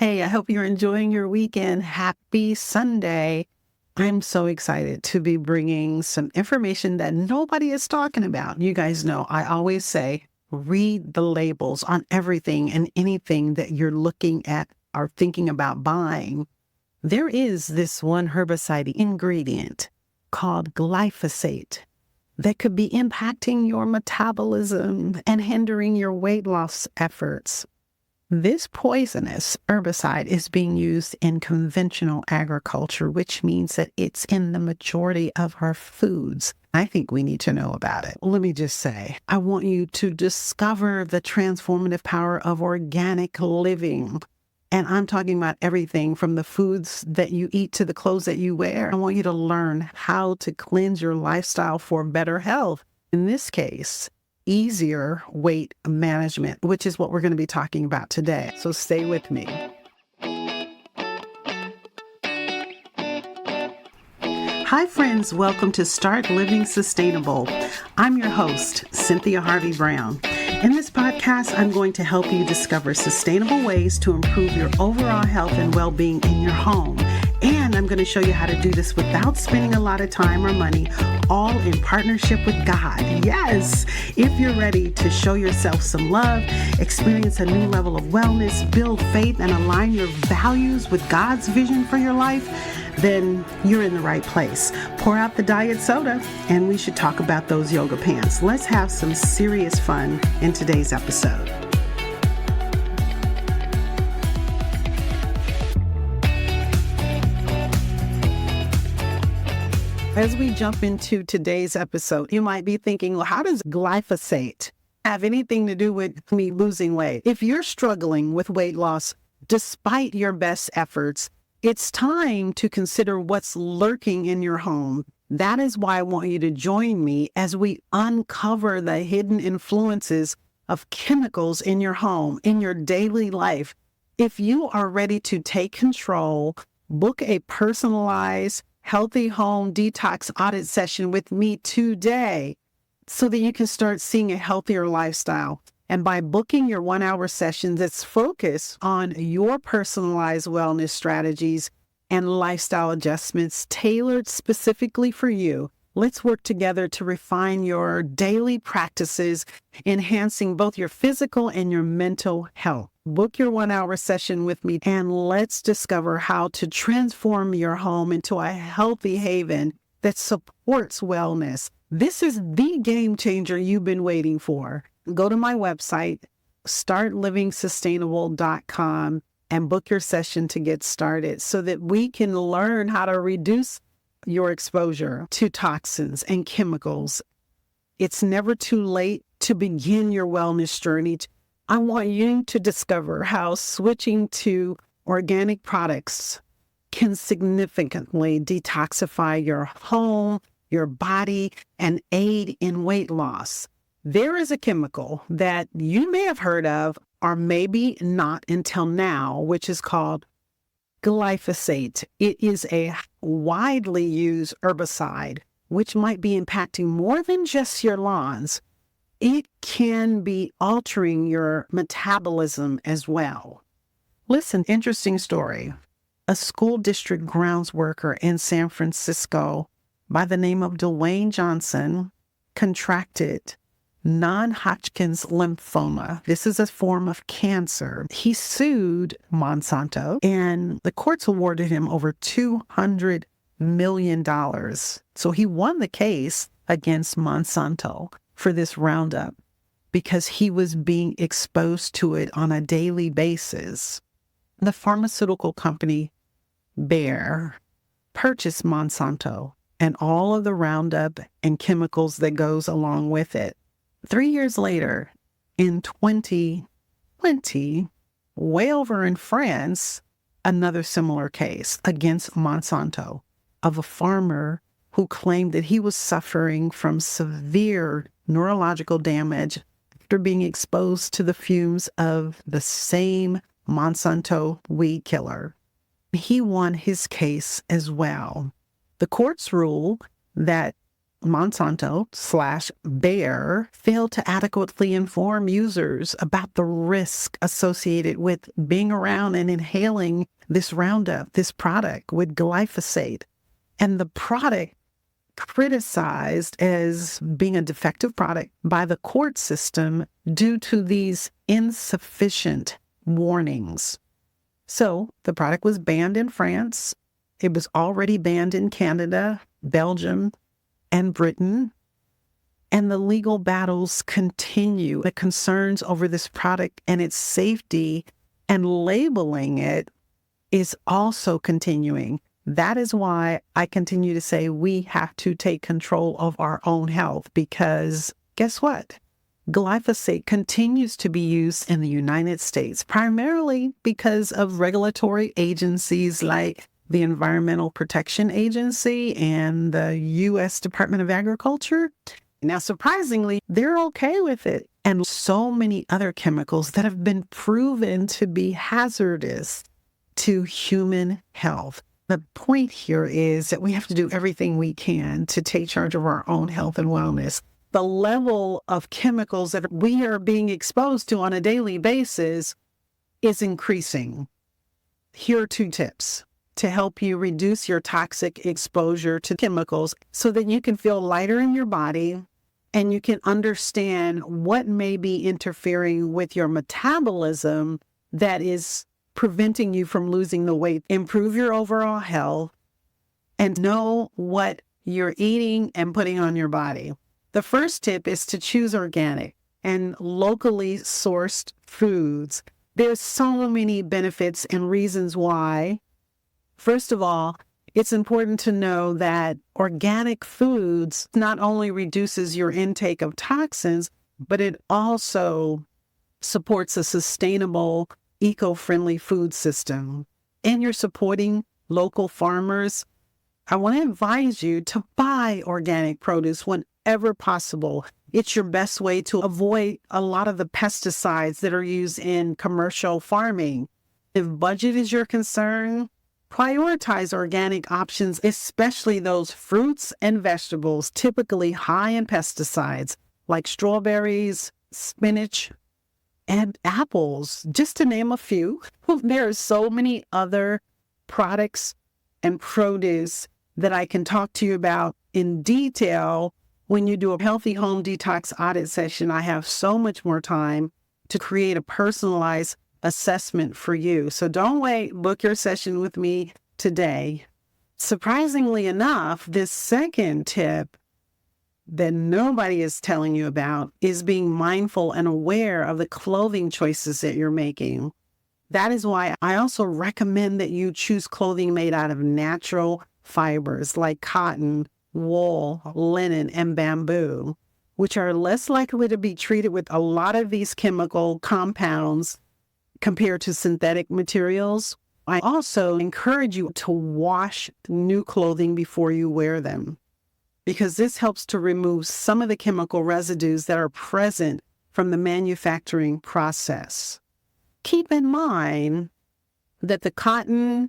Hey, I hope you're enjoying your weekend. Happy Sunday. I'm so excited to be bringing some information that nobody is talking about. You guys know I always say read the labels on everything and anything that you're looking at or thinking about buying. There is this one herbicide ingredient called glyphosate that could be impacting your metabolism and hindering your weight loss efforts. This poisonous herbicide is being used in conventional agriculture, which means that it's in the majority of our foods. I think we need to know about it. Let me just say, I want you to discover the transformative power of organic living. And I'm talking about everything from the foods that you eat to the clothes that you wear. I want you to learn how to cleanse your lifestyle for better health. In this case, easier weight management, which is what we're going to be talking about today. So stay with me. Hi, friends. Welcome to Start Living Sustainable. I'm your host, Cynthia Harvey Brown. In this podcast, I'm going to help you discover sustainable ways to improve your overall health and well-being in your home. And I'm going to show you how to do this without spending a lot of time or money, all in partnership with God. Yes, if you're ready to show yourself some love, experience a new level of wellness, build faith, and align your values with God's vision for your life, then you're in the right place. Pour out the diet soda, and we should talk about those yoga pants. Let's have some serious fun in today's episode. As we jump into today's episode, you might be thinking, well, how does glyphosate have anything to do with me losing weight? If you're struggling with weight loss, despite your best efforts, it's time to consider what's lurking in your home. That is why I want you to join me as we uncover the hidden influences of chemicals in your home, in your daily life. If you are ready to take control, book a personalized Healthy Home Detox Audit session with me today so that you can start seeing a healthier lifestyle. And by booking your 1-hour session that's focused on your personalized wellness strategies and lifestyle adjustments tailored specifically for you, let's work together to refine your daily practices, enhancing both your physical and your mental health. Book your 1-hour session with me and let's discover how to transform your home into a healthy haven that supports wellness. This is the game changer you've been waiting for. Go to my website, startlivingsustainable.com, and book your session to get started so that we can learn how to reduce your exposure to toxins and chemicals. It's never too late to begin your wellness journey. I want you to discover how switching to organic products can significantly detoxify your home, your body, and aid in weight loss. There is a chemical that you may have heard of, or maybe not until now, which is called glyphosate. It is a widely used herbicide, which might be impacting more than just your lawns. It can be altering your metabolism as well. Listen, interesting story. A school district grounds worker in San Francisco by the name of Dwayne Johnson contracted non-Hodgkin's lymphoma. This is a form of cancer. He sued Monsanto, and the courts awarded him over $200 million. So he won the case against Monsanto for this Roundup because he was being exposed to it on a daily basis. The pharmaceutical company Bayer purchased Monsanto and all of the Roundup and chemicals that goes along with it. 3 years later, in 2020, way over in France, another similar case against Monsanto of a farmer who claimed that he was suffering from severe neurological damage after being exposed to the fumes of the same Monsanto weed killer. He won his case as well. The courts ruled that Monsanto/Bayer failed to adequately inform users about the risk associated with being around and inhaling this Roundup, this product with glyphosate. And the product criticized as being a defective product by the court system due to these insufficient warnings. So the product was banned in France. It was already banned in Canada, Belgium, and Britain. And the legal battles continue. The concerns over this product and its safety and labeling it is also continuing. That is why I continue to say we have to take control of our own health, because guess what? Glyphosate continues to be used in the United States, primarily because of regulatory agencies like the Environmental Protection Agency and the U.S. Department of Agriculture. Now, surprisingly, they're okay with it. And so many other chemicals that have been proven to be hazardous to human health. The point here is that we have to do everything we can to take charge of our own health and wellness. The level of chemicals that we are being exposed to on a daily basis is increasing. Here are 2 tips to help you reduce your toxic exposure to chemicals so that you can feel lighter in your body and you can understand what may be interfering with your metabolism that is preventing you from losing the weight. Improve your overall health and know what you're eating and putting on your body. The first tip is to choose organic and locally sourced foods. There's so many benefits and reasons why. First of all, it's important to know that organic foods not only reduces your intake of toxins, but it also supports a sustainable, eco-friendly food system. And you're supporting local farmers. I want to advise you to buy organic produce whenever possible. It's your best way to avoid a lot of the pesticides that are used in commercial farming. If budget is your concern, prioritize organic options, especially those fruits and vegetables typically high in pesticides like strawberries, spinach, and apples, just to name a few. There are so many other products and produce that I can talk to you about in detail. When you do a healthy home detox audit session, I have so much more time to create a personalized assessment for you. So don't wait, book your session with me today. Surprisingly enough, this second tip that nobody is telling you about is being mindful and aware of the clothing choices that you're making. That is why I also recommend that you choose clothing made out of natural fibers like cotton, wool, linen, and bamboo, which are less likely to be treated with a lot of these chemical compounds compared to synthetic materials. I also encourage you to wash new clothing before you wear them, because this helps to remove some of the chemical residues that are present from the manufacturing process. Keep in mind that the cotton,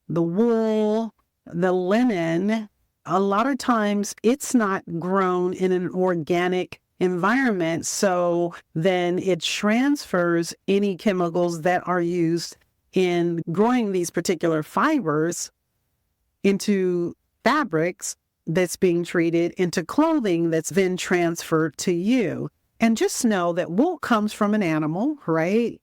the wool, the linen, a lot of times it's not grown in an organic environment, so then it transfers any chemicals that are used in growing these particular fibers into fabrics that's being treated into clothing that's then transferred to you. And just know that wool comes from an animal, right?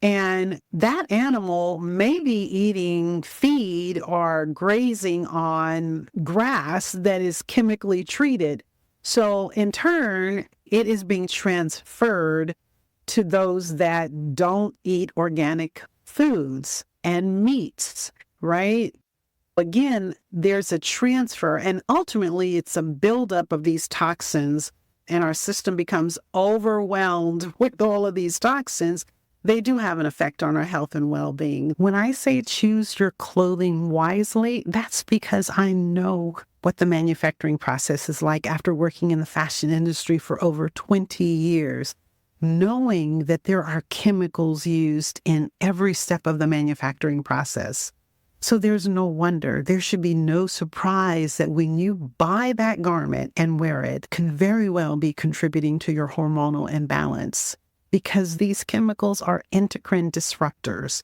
And that animal may be eating feed or grazing on grass that is chemically treated. So in turn, it is being transferred to those that don't eat organic foods and meats, right? Again, there's a transfer, and ultimately it's a buildup of these toxins, and our system becomes overwhelmed with all of these toxins. They do have an effect on our health and well-being. When I say choose your clothing wisely, that's because I know what the manufacturing process is like after working in the fashion industry for over 20 years, knowing that there are chemicals used in every step of the manufacturing process. So there's no wonder, there should be no surprise that when you buy that garment and wear it, can very well be contributing to your hormonal imbalance, because these chemicals are endocrine disruptors,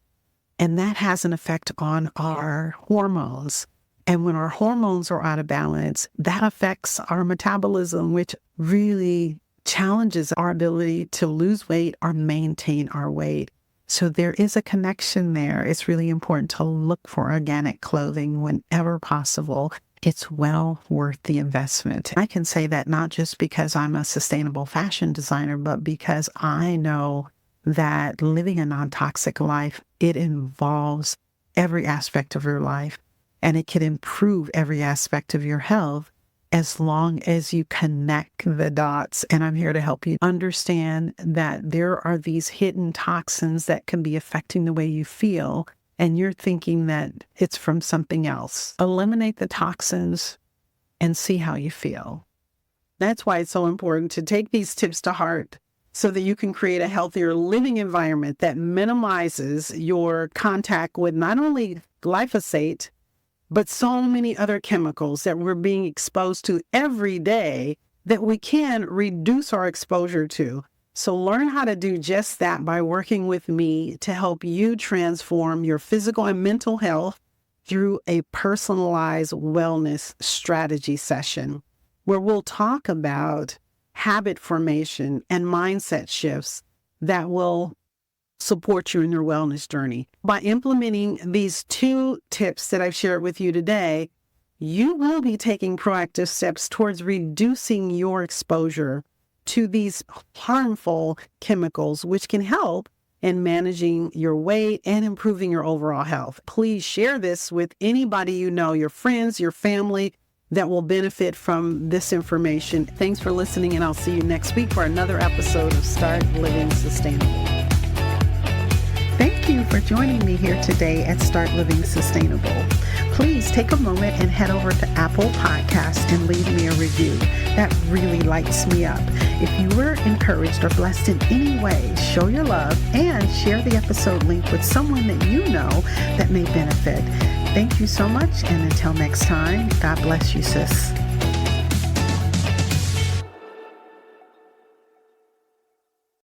and that has an effect on our hormones. And when our hormones are out of balance, that affects our metabolism, which really challenges our ability to lose weight or maintain our weight. So there is a connection there. It's really important to look for organic clothing whenever possible. It's well worth the investment. I can say that not just because I'm a sustainable fashion designer, but because I know that living a non-toxic life, it involves every aspect of your life, and it can improve every aspect of your health as long as you connect the dots. And I'm here to help you understand that there are these hidden toxins that can be affecting the way you feel, and you're thinking that it's from something else. Eliminate the toxins and see how you feel. That's why it's so important to take these tips to heart so that you can create a healthier living environment that minimizes your contact with not only glyphosate, but so many other chemicals that we're being exposed to every day that we can reduce our exposure to. So learn how to do just that by working with me to help you transform your physical and mental health through a personalized wellness strategy session, where we'll talk about habit formation and mindset shifts that will support you in your wellness journey. By implementing these 2 tips that I've shared with you today, you will be taking proactive steps towards reducing your exposure to these harmful chemicals, which can help in managing your weight and improving your overall health. Please share this with anybody you know, your friends, your family, that will benefit from this information. Thanks for listening, and I'll see you next week for another episode of Start Living Sustainable. Thank you for joining me here today at Start Living Sustainable. Please take a moment and head over to Apple Podcasts and leave me a review. That really lights me up. If you were encouraged or blessed in any way, show your love and share the episode link with someone that you know that may benefit. Thank you so much, and until next time, God bless you, sis.